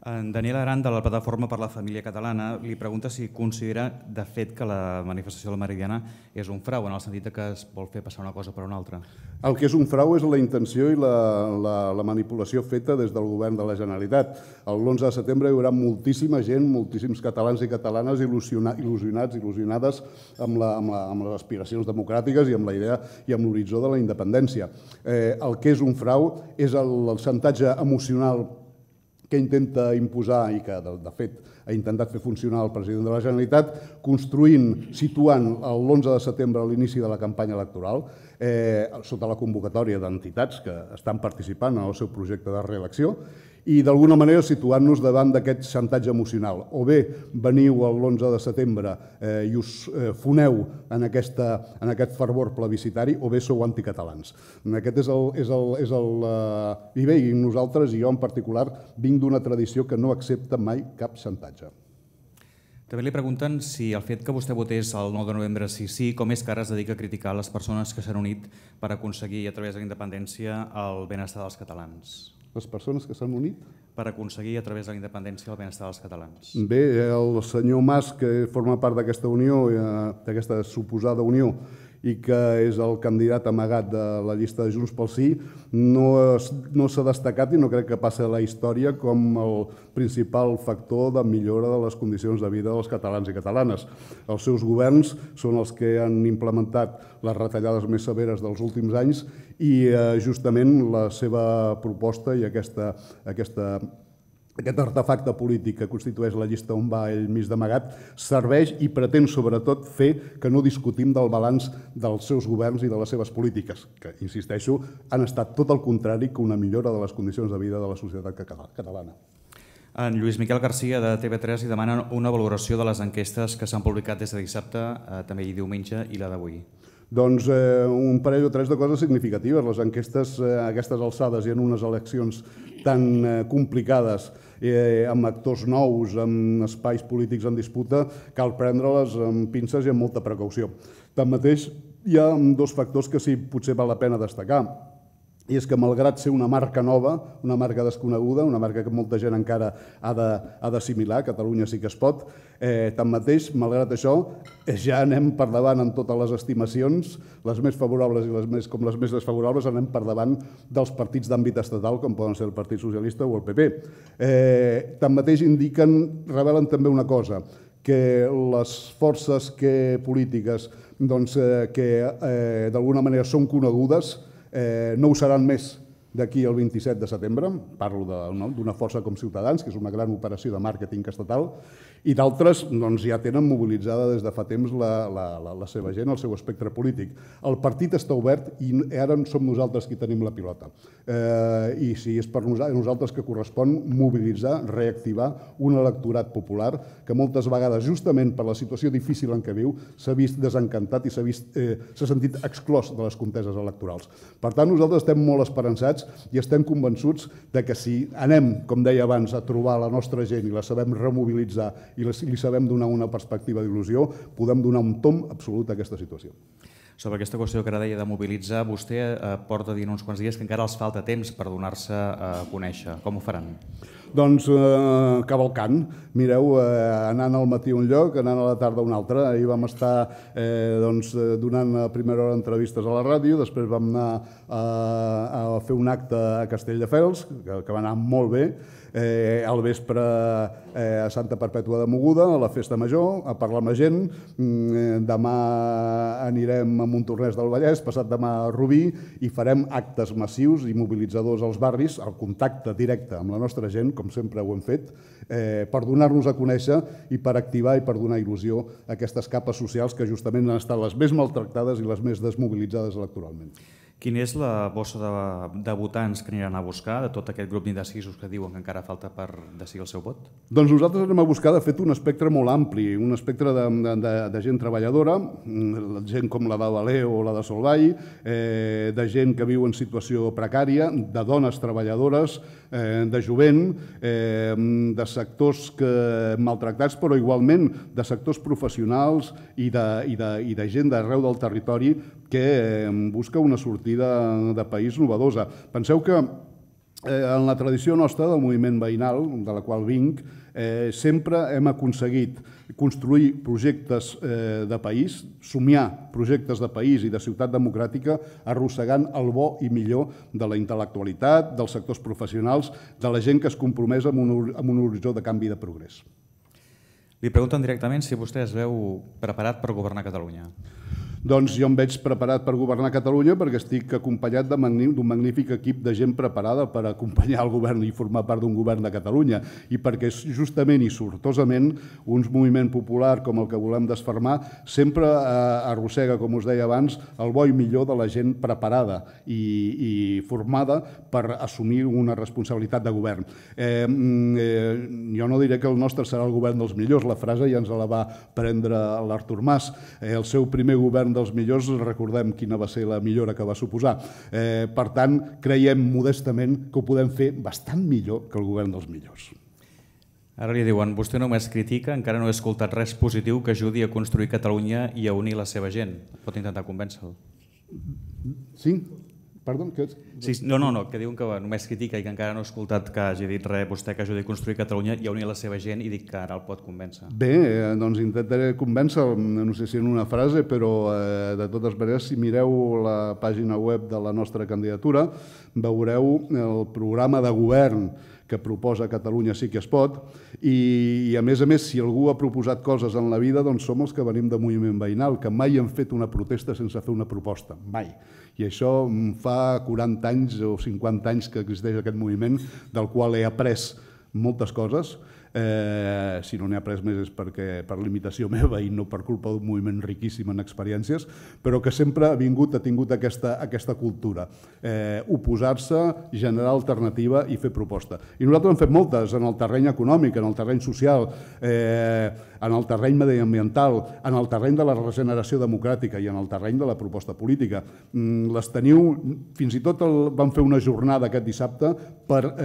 En Daniel Aran, de la Plataforma per la Família Catalana, li pregunta si considera de fet que la manifestació de la Meridiana és un frau, en el sentit que es vol fer passar una cosa per una altra. El que és un frau és la intenció i la manipulació feta des del govern de la Generalitat. L'11 de setembre hi haurà moltíssima gent, moltíssims catalans i catalanes il·lusionats, il·lusionades amb les aspiracions democràtiques i amb la idea i amb l'horitzó de la independència. El que és un frau és el xantatge emocional que intenta imposar i que, de fet, ha intentat fer funcionar el president de la Generalitat, situant l'11 de setembre a l'inici de la campanya electoral, sota la convocatòria d'entitats que estan participant en el seu projecte de reelecció, i d'alguna manera situant-nos davant d'aquest xantatge emocional. O bé veniu l'11 de setembre i us foneu en aquest fervor plebiscitari, o bé sou anticatalans. Aquest és el... I bé, nosaltres, i jo en particular, vinc d'una tradició que no accepta mai cap xantatge. També li pregunten si el fet que vostè votés el 9 de novembre sí, com és que ara es dedica a criticar les persones que s'han unit per aconseguir, a través de la independència, el benestar dels catalans. Les persones que s'han unit? Per aconseguir, a través de la independència, el benestar dels catalans. Bé, el senyor Mas, que forma part d'aquesta unió, d'aquesta suposada unió, i que és el candidat amagat de la llista de Junts pel Sí, no s'ha destacat i no crec que passi a la història com el principal factor de millora de les condicions de vida dels catalans i catalanes. Els seus governs són els que han implementat les retallades més severes dels últims anys i justament la seva proposta i aquest artefacte polític que constitueix la llista on va ell mig d'amagat serveix i pretén sobretot fer que no discutim del balanç dels seus governs i de les seves polítiques, que, insisteixo, han estat tot el contrari que una millora de les condicions de vida de la societat catalana. En Lluís Miquel Garcia, de TV3, li demana una valoració de les enquestes que s'han publicat des de dissabte, també i diumenge, i la d'avui. Doncs un parell o tres de coses significatives. Les enquestes a aquestes alçades i en unes eleccions tan complicades, amb actors nous, amb espais polítics en disputa, cal prendre-les amb pinces i amb molta precaució. Tanmateix, hi ha dos factors que sí potser val la pena destacar. I és que, malgrat ser una marca nova, una marca desconeguda, una marca que molta gent encara ha d'assimilar, Catalunya sí que es pot, tanmateix, malgrat això, ja anem per davant en totes les estimacions, les més favorables i com les més desfavorables, anem per davant dels partits d'àmbit estatal, com poden ser el Partit Socialista o el PP. Tanmateix, revelen també una cosa, que les forces polítiques que d'alguna manera són conegudes no ho seran més d'aquí al 27 de setembre, parlo d'una força com Ciutadans, que és una gran operació de màrqueting estatal, i d'altres ja tenen mobilitzada des de fa temps la seva gent, el seu espectre polític. El partit està obert i ara som nosaltres qui tenim la pilota. I sí, és per nosaltres que correspon mobilitzar, reactivar un electorat popular que moltes vegades, justament per la situació difícil en què viu, s'ha vist desencantat i s'ha sentit exclòs de les conteses electorals. Per tant, nosaltres estem molt esperançats i estem convençuts que si anem, com deia abans, a trobar la nostra gent i la sabem remobilitzar i li sabem donar una perspectiva d'il·lusió, podem donar un tomb absolut a aquesta situació. Sobre aquesta qüestió que ara deia de mobilitzar, vostè porta dient uns quants dies que encara els falta temps per donar-se a conèixer. Com ho faran? Doncs cavalcant. Mireu, anant al matí a un lloc, anant a la tarda a un altre. Ahir vam estar donant a primera hora entrevistes a la ràdio, després vam anar a fer un acte a Castelldefels, que va anar molt bé, al vespre a Santa Perpètua de Mogoda, a la Festa Major, a parlar amb la gent. Demà anirem a Montornès del Vallès, passat demà a Rubí, i farem actes massius i mobilitzadors als barris, al contacte directe amb la nostra gent, com sempre ho hem fet, per donar-nos a conèixer i per activar i per donar il·lusió a aquestes capes socials que justament han estat les més maltractades i les més desmobilitzades electoralment. Quina és la bossa de votants que aniran a buscar, de tot aquest grup d'indecisos que diuen que encara falta per decidir el seu vot? Doncs nosaltres anem a buscar, de fet, un espectre molt ampli, un espectre de gent treballadora, gent com la de Valer o la de Solvay, de gent que viu en situació precària, de dones treballadores, de jovent, de sectors maltractats, però igualment de sectors professionals i de gent d'arreu del territori que busca una sortida de país novedosa. Penseu que en la tradició nostra del moviment veïnal, de la qual vinc, sempre hem aconseguit construir projectes de país, somiar projectes de país i de ciutat democràtica, arrossegant el bo i millor de la intel·lectualitat, dels sectors professionals, de la gent que es compromès amb un horitzó de canvi i de progrés. Li pregunten directament si vostè es veu preparat per governar Catalunya. Doncs jo em veig preparat per governar Catalunya perquè estic acompanyat d'un magnífic equip de gent preparada per acompanyar el govern i formar part d'un govern de Catalunya i perquè justament i sortosament un moviment popular com el que volem desfermar sempre arrossega, com us deia abans, el bo i millor de la gent preparada i formada per assumir una responsabilitat de govern. Jo no diré que el nostre serà el govern dels millors, la frase ja ens la va prendre l'Artur Mas. El seu primer govern dels millors, recordem quina va ser la millora que va suposar. Per tant, creiem modestament que ho podem fer bastant millor que el govern dels millors. Ara li diuen, vostè només critica, encara no he escoltat res positiu que ajudi a construir Catalunya i a unir la seva gent. Pot intentar convèncer-lo. Sí? Perdó? No, que diuen que només critica i que encara no ha escoltat que hagi dit res vostè que ajudi a construir Catalunya i a unir la seva gent i dic que ara el pot convèncer. Bé, doncs intentaré convèncer, no sé si en una frase, però de totes maneres, si mireu la pàgina web de la nostra candidatura, veureu el programa de govern que proposa Catalunya sí que es pot i a més, si algú ha proposat coses en la vida, doncs som els que venim de moviment veïnal, que mai hem fet una protesta sense fer una proposta, mai. I això fa 40 anys o 50 anys que existeix aquest moviment, del qual he après moltes coses. Si no n'he après més és per limitació meva i no per culpa d'un moviment riquíssim en experiències, però que sempre ha tingut aquesta cultura. Oposar-se, generar alternativa i fer proposta. I nosaltres hem fet moltes en el terreny econòmic, en el terreny social, en el terreny mediambiental, en el terreny de la regeneració democràtica i en el terreny de la proposta política. Les teniu, fins i tot vam fer una jornada aquest dissabte per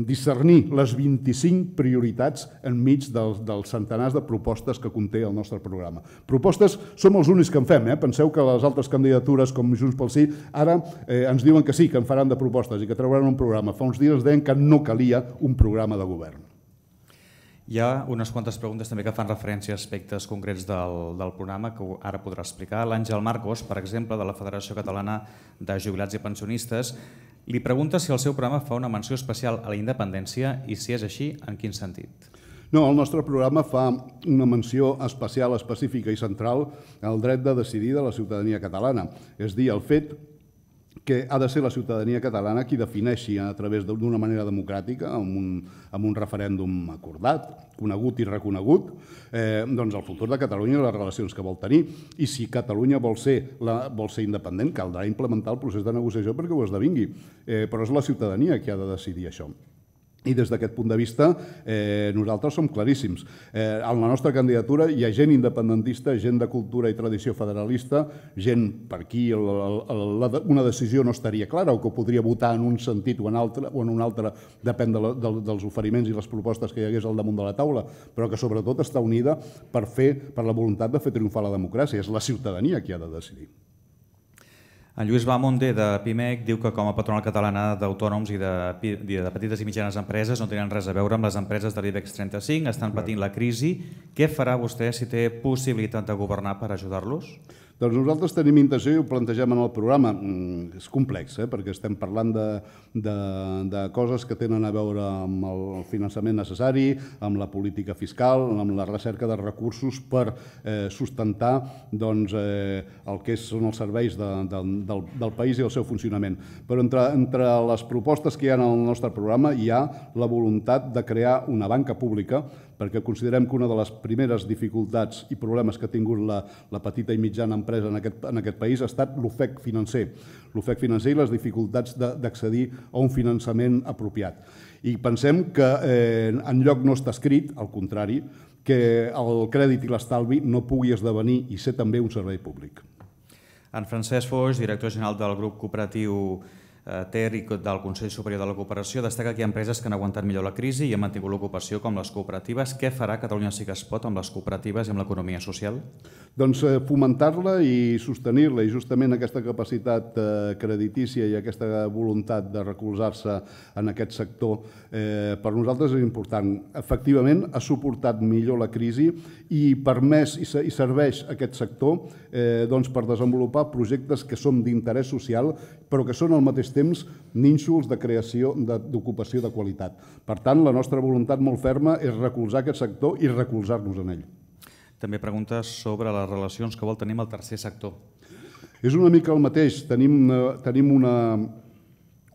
discernir les 25 prioritats enmig dels centenars de propostes que conté el nostre programa. Propostes som els únics que en fem. Penseu que les altres candidatures com Junts pel Sí ara ens diuen que sí, que en faran de propostes i que trauran un programa. Fa uns dies deien que no calia un programa de govern. Hi ha unes quantes preguntes també que fan referència a aspectes concrets del programa que ara podrà explicar. L'Àngel Marcos, per exemple, de la Federació Catalana de Jubilats i Pensionistes, li pregunta si el seu programa fa una menció especial a la independència i si és així, en quin sentit? No, el nostre programa fa una menció especial, específica i central al dret de decidir de la ciutadania catalana. És a dir, el fet que ha de ser la ciutadania catalana qui defineixi a través d'una manera democràtica, amb un referèndum acordat, conegut i reconegut, doncs el futur de Catalunya i les relacions que vol tenir. I si Catalunya vol ser independent, caldrà implementar el procés de negociació perquè ho esdevingui. Però és la ciutadania qui ha de decidir això. I des d'aquest punt de vista nosaltres som claríssims. En la nostra candidatura hi ha gent independentista, gent de cultura i tradició federalista, gent per qui una decisió no estaria clara o que podria votar en un sentit o en un altre, depèn dels oferiments i les propostes que hi hagués al damunt de la taula, però que sobretot està unida per la voluntat de fer triomfar la democràcia. És la ciutadania qui ha de decidir. En Lluís Bamonde, de PIMEC, diu que com a patronal catalana d'autònoms i de petites i mitjanes empreses no tenen res a veure amb les empreses de l'IBEX 35, estan patint la crisi. Què farà vostè si té possibilitat de governar per ajudar-los? Doncs nosaltres tenim intenció i ho plantegem en el programa. És complex, perquè estem parlant de coses que tenen a veure amb el finançament necessari, amb la política fiscal, amb la recerca de recursos per sustentar el que són els serveis del país i el seu funcionament. Però entre les propostes que hi ha en el nostre programa hi ha la voluntat de crear una banca pública, perquè considerem que una de les primeres dificultats i problemes que ha tingut la petita i mitjana empresa en aquest país ha estat l'ofec financer. L'ofec financer i les dificultats d'accedir a un finançament apropiat. I pensem que enlloc no està escrit, al contrari, que el crèdit i l'estalvi no pugui esdevenir i ser també un servei públic. En Francesc Foix, director general del grup cooperatiu TER i del Consell Superior de la Cooperació, destaca que hi ha empreses que han aguantat millor la crisi i han mantingut l'ocupació, com les cooperatives. Què farà Catalunya Sí que es pot amb les cooperatives i amb l'economia social? Doncs fomentar-la i sostenir-la, i justament aquesta capacitat creditícia i aquesta voluntat de recolzar-se en aquest sector per nosaltres és important. Efectivament, ha suportat millor la crisi i permès i serveix aquest sector per desenvolupar projectes que són d'interès social, però que són al mateix temps nínxols de creació d'ocupació de qualitat. Per tant, la nostra voluntat molt ferma és recolzar aquest sector i recolzar-nos en ell. També preguntes sobre les relacions que vol tenir amb el tercer sector. És una mica el mateix. Tenim una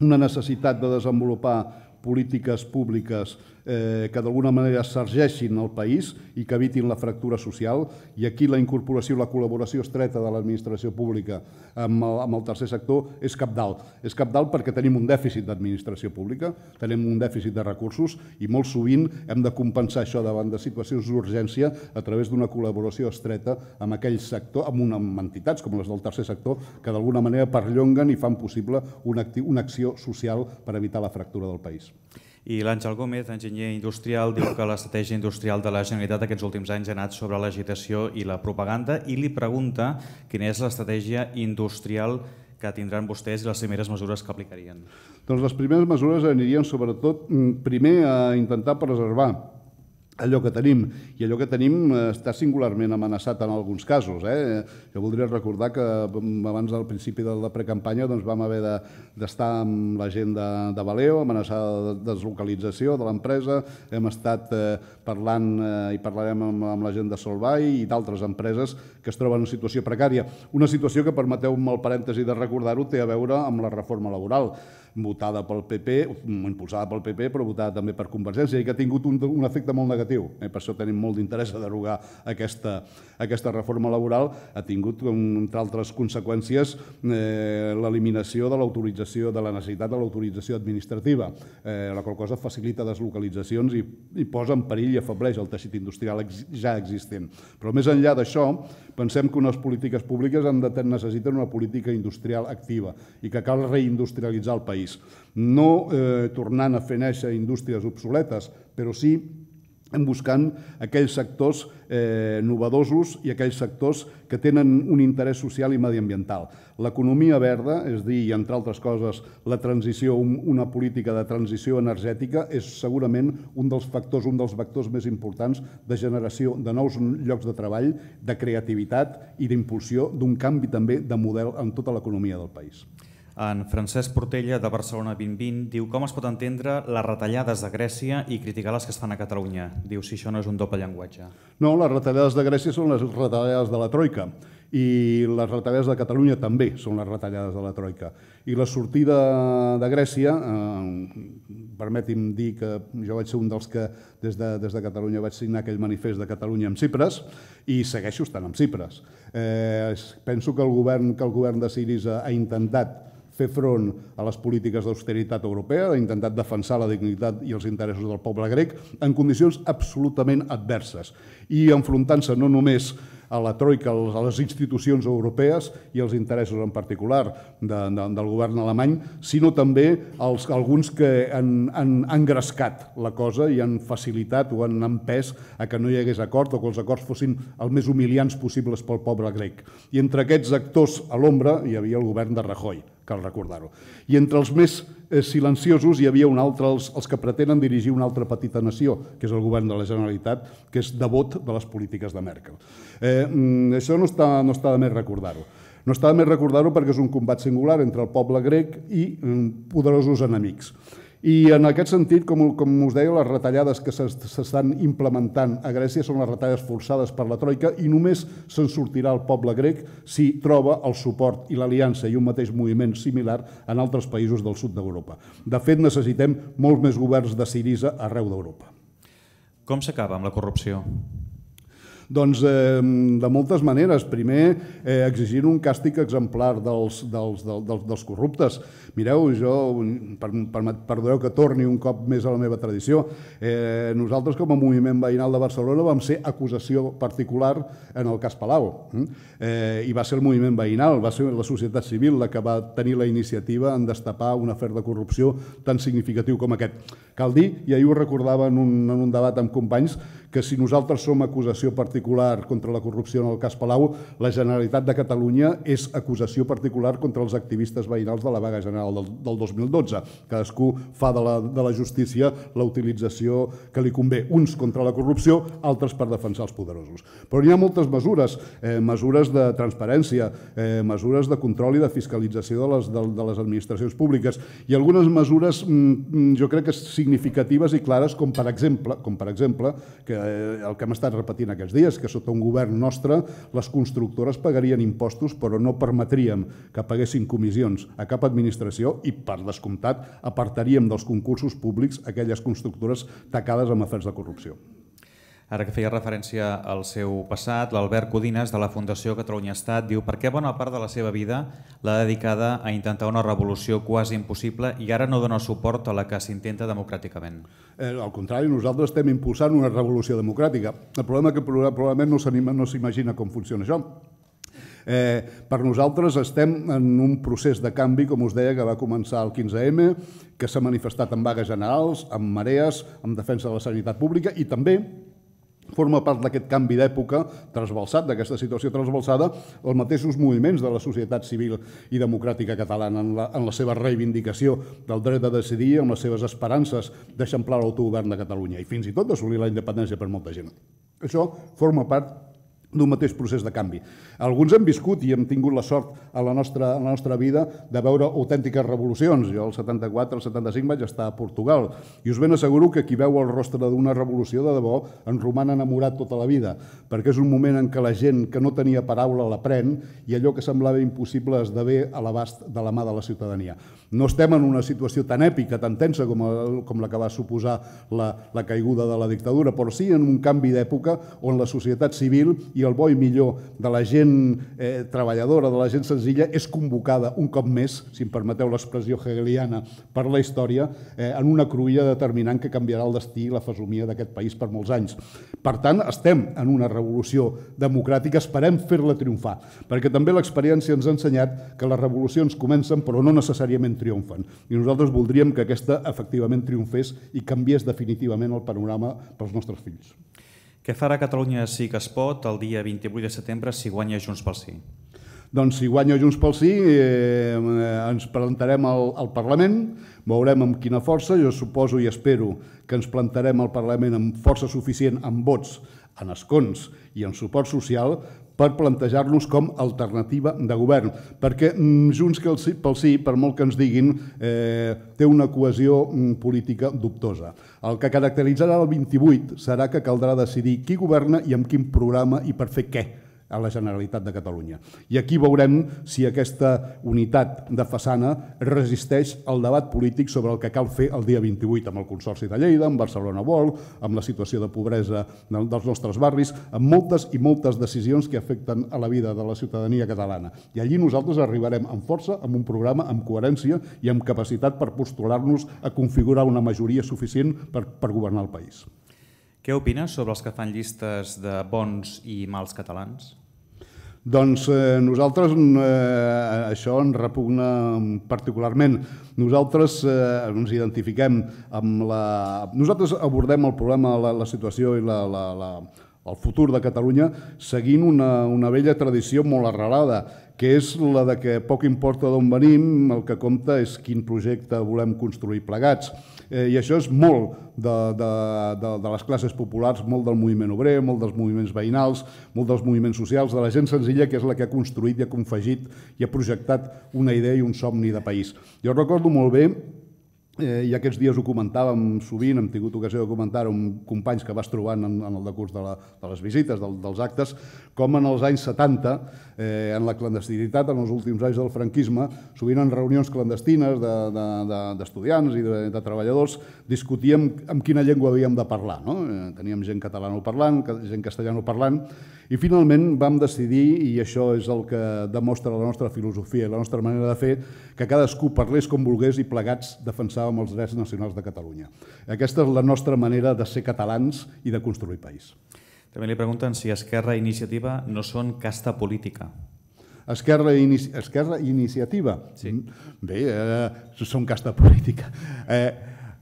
necessitat de desenvolupar polítiques públiques que d'alguna manera sergeixin el país i que evitin la fractura social, i aquí la incorporació i la col·laboració estreta de l'administració pública amb el tercer sector és cabdal. És cabdal perquè tenim un dèficit d'administració pública, tenim un dèficit de recursos i molt sovint hem de compensar això davant de situacions d'urgència a través d'una col·laboració estreta amb aquell sector, amb entitats com les del tercer sector, que d'alguna manera perllonguen i fan possible una acció social per evitar la fractura del país. I l'Àngel Gómez, enginyer industrial, diu que l'estratègia industrial de la Generalitat aquests últims anys ha anat sobre l'agitació i la propaganda i li pregunta quina és l'estratègia industrial que tindran vostès i les primeres mesures que aplicarien. Doncs les primeres mesures anirien sobretot primer a intentar preservar allò que tenim, i allò que tenim està singularment amenaçat en alguns casos. Jo voldria recordar que abans del principi de la precampanya vam haver d'estar amb la gent de Valeo, amenaçada de deslocalització de l'empresa, hem estat parlant i parlarem amb la gent de Solvay i d'altres empreses que es troben en situació precària. Una situació que, permeteu-me el parèntesi de recordar-ho, té a veure amb la reforma laboral, votada pel PP, impulsada pel PP, però votada també per Convergència, i que ha tingut un efecte molt negatiu. Per això tenim molt d'interès a derogar aquesta reforma laboral. Ha tingut, entre altres conseqüències, l'eliminació de l'autorització, de la necessitat de l'autorització administrativa, la qual cosa facilita deslocalitzacions i posa en perill i afebleix el teixit industrial ja existent. Però més enllà d'això, pensem que unes polítiques públiques necessiten una política industrial activa i que cal reindustrialitzar el país. No tornant a fer néixer indústries obsoletes, però sí buscant aquells sectors novedosos i aquells sectors que tenen un interès social i mediambiental. L'economia verda, és a dir, entre altres coses, la transició, una política de transició energètica, és segurament un dels vectors més importants de generació de nous llocs de treball, de creativitat i d'impulsió d'un canvi també de model en tota l'economia del país. En Francesc Portella, de Barcelona 2020, diu com es pot entendre les retallades de Grècia i criticar les que es fan a Catalunya. Diu si això no és un doble llenguatge. No, les retallades de Grècia són les retallades de la Troika i les retallades de Catalunya també són les retallades de la Troica. I la sortida de Grècia, permeti'm dir que jo vaig ser un dels que des de Catalunya vaig signar aquell manifest de Catalunya amb Tsipras i segueixo estant amb Tsipras. Penso que el govern de Syriza ha intentat fer front a les polítiques d'austeritat europea, ha intentat defensar la dignitat i els interessos del poble grec en condicions absolutament adverses i enfrontant-se no només a la Troica, a les institucions europees i els interessos en particular del govern alemany, sinó també alguns que han engrescat la cosa i han facilitat o han empès a que no hi hagués acord o que els acords fossin el més humiliants possibles pel poble grec. I entre aquests actors a l'ombra hi havia el govern de Rajoy, cal recordar-ho. I entre els més silenciosos hi havia un altre, els que pretenen dirigir una altra petita nació, que és el govern de la Generalitat, que és devot de les polítiques de Merkel. Això no està de més recordar-ho. No està de més recordar-ho perquè és un combat singular entre el poble grec i poderosos enemics. I en aquest sentit, com us deia, les retallades que s'estan implementant a Grècia són les retallades forçades per la Troica i només se'n sortirà el poble grec si troba el suport i l'aliança i un mateix moviment similar en altres països del sud d'Europa. De fet, necessitem molts més governs de Syriza arreu d'Europa. Com s'acaba amb la corrupció? Doncs de moltes maneres. Primer, exigint un càstig exemplar dels corruptes. Mireu, jo, perdoneu que torni un cop més a la meva tradició, nosaltres com a moviment veïnal de Barcelona vam ser acusació particular en el cas Palau. I va ser el moviment veïnal, va ser la societat civil la que va tenir la iniciativa en destapar un afer de corrupció tan significatiu com aquest. Cal dir, i ahir ho recordava en un debat amb companys, que si nosaltres som acusació particular contra la corrupció en el cas Palau, la Generalitat de Catalunya és acusació particular contra els activistes veïnals de la vaga general del 2012. Cadascú fa de la justícia la utilització que li convé, uns contra la corrupció, altres per defensar els poderosos. Però hi ha moltes mesures, mesures de transparència, mesures de control i de fiscalització de les administracions públiques i algunes mesures jo crec que significatives i clares com per exemple que el que hem estat repetint aquests dies, que sota un govern nostre les constructores pagarien impostos però no permetríem que paguessin comissions a cap administració i, per descomptat, apartaríem dels concursos públics aquelles constructores tacades amb afers de corrupció. Ara que feia referència al seu passat, l'Albert Codines, de la Fundació Catalunya Estat, diu per què bona part de la seva vida l'ha dedicada a intentar una revolució quasi impossible i ara no dona suport a la que s'intenta democràticament? Al contrari, nosaltres estem impulsant una revolució democràtica. El problema és que probablement no s'imagina com funciona això. Per nosaltres estem en un procés de canvi, com us deia, que va començar el 15M, que s'ha manifestat en vagues generals, amb marees, en defensa de la sanitat pública i també forma part d'aquest canvi d'època transbalsat, d'aquesta situació transbalsada, els mateixos moviments de la societat civil i democràtica catalana en la seva reivindicació del dret a decidir, amb les seves esperances d'eixamplar l'autogovern de Catalunya i fins i tot d'assolir la independència per molta gent. Això forma part d'un mateix procés de canvi. Alguns hem viscut i hem tingut la sort a la nostra vida de veure autèntiques revolucions. Jo, el 74, el 75, vaig estar a Portugal i us ben asseguro que qui veu el rostre d'una revolució de debò en roman enamorat tota la vida, perquè és un moment en què la gent que no tenia paraula l'aprèn i allò que semblava impossible esdevé a l'abast de la mà de la ciutadania. No estem en una situació tan èpica, tan tensa com la que va suposar la caiguda de la dictadura, però sí en un canvi d'època on la societat civil i el bo i millor de la gent treballadora, de la gent senzilla, és convocada un cop més, si em permeteu l'expressió hegeliana, per la història, en una cruïlla determinant que canviarà el destí i la fesomia d'aquest país per molts anys. Per tant, estem en una revolució democràtica, esperem fer-la triomfar, perquè també l'experiència ens ha ensenyat que les revolucions comencen però no necessàriament triomfen. I nosaltres voldríem que aquesta efectivament triomfés i canviés definitivament el panorama pels nostres fills. Què farà Catalunya Sí que es pot el dia 28 de setembre si guanya Junts pel Sí? Doncs si guanya Junts pel Sí ens presentarem al Parlament, veurem amb quina força, jo suposo i espero que ens plantarem al Parlament amb força suficient, amb vots, en escons i en suport social, per plantejar-nos com a alternativa de govern, perquè Junts pel Sí, per molt que ens diguin, té una cohesió política dubtosa. El que caracteritzarà el 28 serà que caldrà decidir qui governa i amb quin programa i per fer què. a la Generalitat de Catalunya. I aquí veurem si aquesta unitat de façana resisteix al debat polític sobre el que cal fer el dia 28 amb el Consorci de Lleida, amb Barcelona World, amb la situació de pobresa dels nostres barris, amb moltes i moltes decisions que afecten a la vida de la ciutadania catalana. I allí nosaltres arribarem amb força, amb un programa, amb coherència i amb capacitat per postular-nos a configurar una majoria suficient per governar el país. Què opines sobre els que fan llistes de bons i mals catalans? Doncs nosaltres això ens repugna particularment. Nosaltres ens identifiquem amb la... Nosaltres abordem el problema, la situació i el futur de Catalunya seguint una vella tradició molt arrelada, que és la de que poc importa d'on venim, el que compta és quin projecte volem construir plegats. I això és molt de les classes populars, molt del moviment obrer, molt dels moviments veïnals, molt dels moviments socials, de la gent senzilla, que és la que ha construït i ha confegit i ha projectat una idea i un somni de país. Jo recordo molt bé, i aquests dies ho comentàvem sovint, hem tingut ocasió de comentar-ho amb companys que vas trobant en el decurs de les visites, dels actes, com en els anys 70, en la clandestinitat, en els últims anys del franquisme, sovint en reunions clandestines d'estudiants i de treballadors, discutíem amb quina llengua havíem de parlar. Teníem gent catalanoparlant, gent castellanoparlant, i finalment vam decidir, i això és el que demostra la nostra filosofia i la nostra manera de fer, que cadascú parlés com volgués i plegats defensàvem els drets nacionals de Catalunya. Aquesta és la nostra manera de ser catalans i de construir país. També li pregunten si Esquerra i Iniciativa no són casta política. Esquerra i Iniciativa? Sí. Bé, són casta política.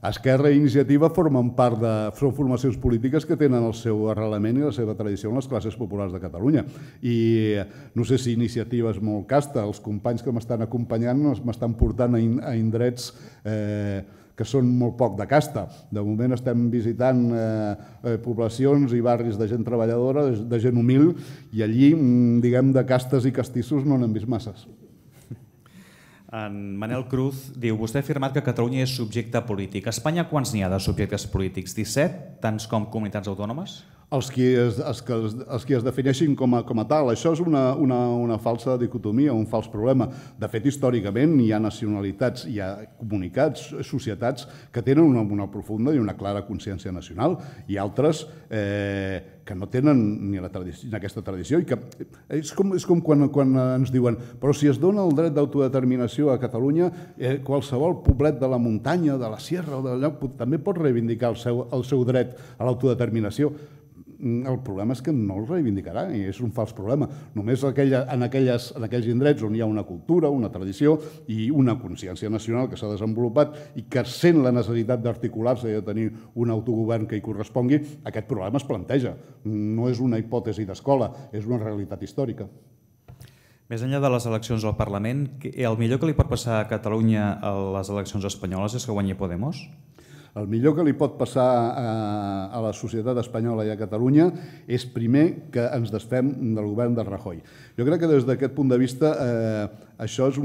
Esquerra i Iniciativa formen part són formacions polítiques que tenen el seu arrelament i la seva tradició en les classes populars de Catalunya. I no sé si Iniciativa és molt casta, els companys que m'estan acompanyant m'estan portant a indrets que són molt poc de casta. De moment estem visitant poblacions i barris de gent treballadora, de gent humil, i allí, diguem, de castes i castissos no n'hem vist masses. En Manel Cruz diu: vostè ha afirmat que Catalunya és subjecte polític. A Espanya quants n'hi ha de subjectes polítics? 17, tants com comunitats autònomes? Els que es defineixin com a tal. Això és una falsa dicotomia, un fals problema. De fet, històricament hi ha nacionalitats, hi ha comunicats, societats que tenen una profunda i una clara consciència nacional i altres que no tenen ni aquesta tradició. És com quan ens diuen però si es dona el dret d'autodeterminació a Catalunya, qualsevol poblet de la muntanya, de la sierra o del lloc també pot reivindicar el seu dret a l'autodeterminació. El problema és que no el reivindicarà i és un fals problema. Només en aquells indrets on hi ha una cultura, una tradició i una consciència nacional que s'ha desenvolupat i que sent la necessitat d'articular-se i de tenir un autogovern que hi correspongui, aquest problema es planteja. No és una hipòtesi d'escola, és una realitat històrica. Més enllà de les eleccions al Parlament, el millor que li pot passar a Catalunya a les eleccions espanyoles és que guanyi Podemos? El millor que li pot passar a la societat espanyola i a Catalunya és primer que ens desfem del govern de Rajoy. Jo crec que des d'aquest punt de vista això és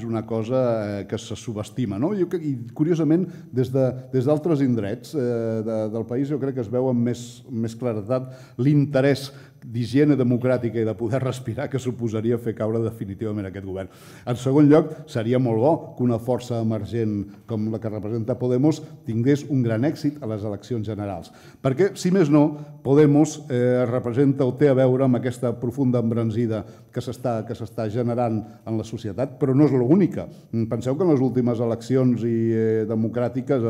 una cosa que se subestima. I curiosament, des d'altres indrets del país jo crec que es veu amb més claredat l'interès d'higiene democràtica i de poder respirar que suposaria fer caure definitivament aquest govern. En segon lloc, seria molt bo que una força emergent com la que representa Podemos tingués un gran èxit a les eleccions generals. Perquè, si més no, Podemos representa o té a veure amb aquesta profunda embranzida que s'està generant en la societat, però no és l'única. Penseu que en les últimes eleccions democràtiques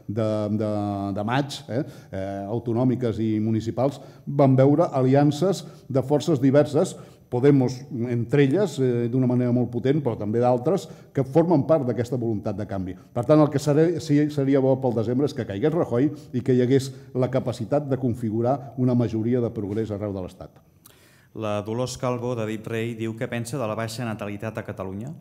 de maig, autonòmiques i municipals, vam veure aliances de forces diverses, Podemos entre elles d'una manera molt potent, però també d'altres, que formen part d'aquesta voluntat de canvi. Per tant, el que seria bo pel desembre és que caigués Rajoy i que hi hagués la capacitat de configurar una majoria de progrés arreu de l'Estat. La Dolors Calvo, de Dit Rei, diu què pensa de la baixa natalitat a Catalunya?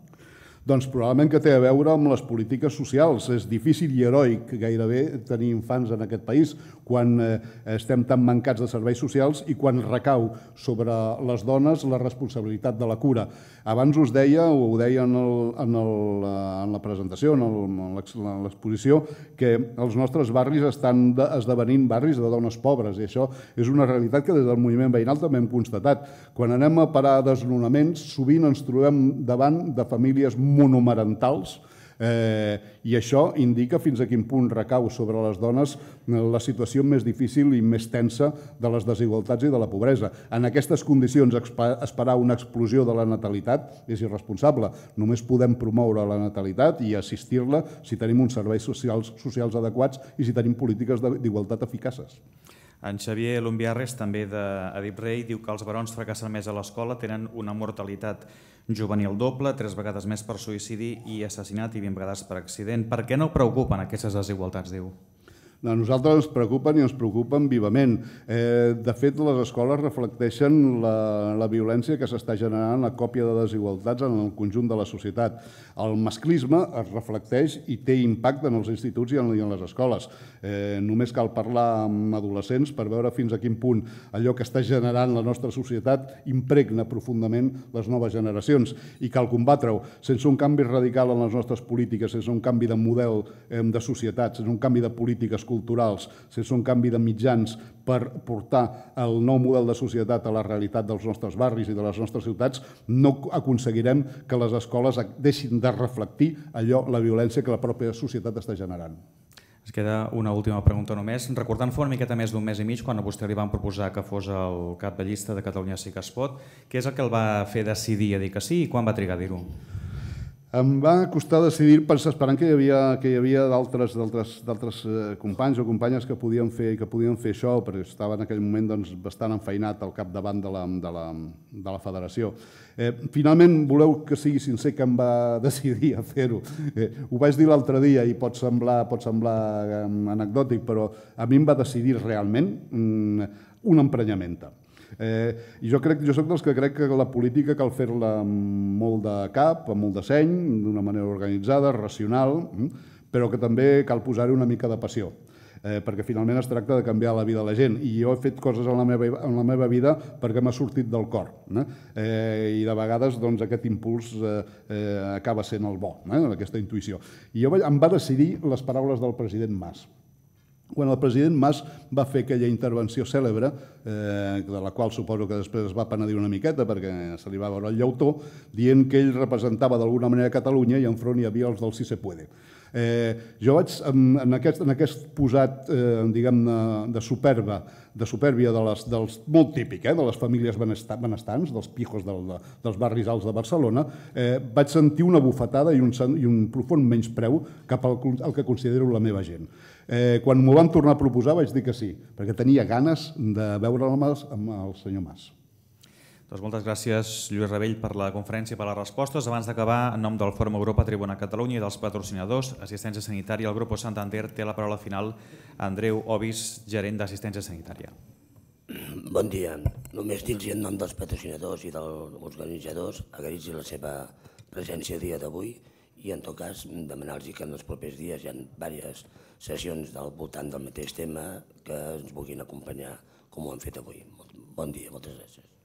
Doncs probablement que té a veure amb les polítiques socials. És difícil i heroic gairebé tenir infants en aquest país quan estem tan mancats de serveis socials i quan recau sobre les dones la responsabilitat de la cura. Abans us deia, o ho deia en la presentació, en l'exposició, que els nostres barris estan esdevenint barris de dones pobres i això és una realitat que des del moviment veïnal també hem constatat. Quan anem a parar desnonaments, sovint ens trobem davant de famílies monomarentals i això indica fins a quin punt recau sobre les dones la situació més difícil i més tensa de les desigualtats i de la pobresa. En aquestes condicions esperar una explosió de la natalitat és irresponsable. Només podem promoure la natalitat i assistir-la si tenim uns serveis socials adequats i si tenim polítiques d'igualtat eficaces. En Xavier Lumbiarres, també d'Edip Rei, diu que els barons fracassen més a l'escola, tenen una mortalitat juvenil doble, 3 vegades més per suïcidi i assassinat i 20 vegades per accident. Per què no preocupen aquestes desigualtats, diu? A nosaltres ens preocupen i ens preocupen vivament. De fet, les escoles reflecteixen la violència que s'està generant, la còpia de desigualtats en el conjunt de la societat. El masclisme es reflecteix i té impacte en els instituts i en les escoles. Només cal parlar amb adolescents per veure fins a quin punt allò que està generant la nostra societat impregna profundament les noves generacions i cal combatre-ho. Sense un canvi radical en les nostres polítiques, sense un canvi de model de societat, sense un canvi de polítiques culturals, sense un canvi de mitjans per portar el nou model de societat a la realitat dels nostres barris i de les nostres ciutats, no aconseguirem que les escoles deixin de reflectir la violència que la pròpia societat està generant. Ens queda una última pregunta només. Recordant fa una miqueta més d'un mes i mig, quan a vostè li van proposar que fos el cap de llista de Catalunya Sí que es pot, què és el que el va fer decidir a dir que sí i quan va trigar a dir-ho? Em va costar decidir, esperant que hi havia d'altres companys o companyes que podien fer això, perquè estava en aquell moment bastant enfeinat al capdavant de la federació. Finalment, voleu que sigui sincer, que em va decidir a fer-ho. Ho vaig dir l'altre dia i pot semblar anecdòtic, però a mi em va decidir realment un emprenyament. I jo soc dels que crec que la política cal fer-la amb molt de cap, amb molt de seny, d'una manera organitzada, racional, però que també cal posar-hi una mica de passió, perquè finalment es tracta de canviar la vida de la gent. I jo he fet coses en la meva vida perquè m'ha sortit del cor. I de vegades aquest impuls acaba sent el bo, aquesta intuïció. I em va decidir les paraules del president Mas. Quan el president Mas va fer aquella intervenció cèlebre, de la qual suposo que després es va penedir una miqueta perquè se li va veure el llautó, dient que ell representava d'alguna manera Catalunya i enfront hi havia els del Sí se puede. Jo vaig, en aquest posat, diguem-ne, de supèrbia molt típic, de les famílies benestants, dels pijos dels barris alts de Barcelona, vaig sentir una bufetada i un profund menyspreu cap al que considero la meva gent. Quan m'ho van tornar a proposar vaig dir que sí, perquè tenia ganes de veure'l amb el senyor Mas. Doncs moltes gràcies, Lluís Ravell, per la conferència i per les respostes. Abans d'acabar, en nom del Fòrum Europa Tribuna Catalunya i dels patrocinadors, Assistència Sanitària, el Grupo Santander té la paraula final Andreu Ovis, gerent d'Assistència Sanitària. Bon dia. Només dir-los en nom dels patrocinadors i dels organitzadors agrair-los la seva presència el dia d'avui i, en tot cas, demanar-los que en els propers dies hi ha diverses sessions al voltant del mateix tema que ens vulguin acompanyar com ho han fet avui. Bon dia, moltes gràcies.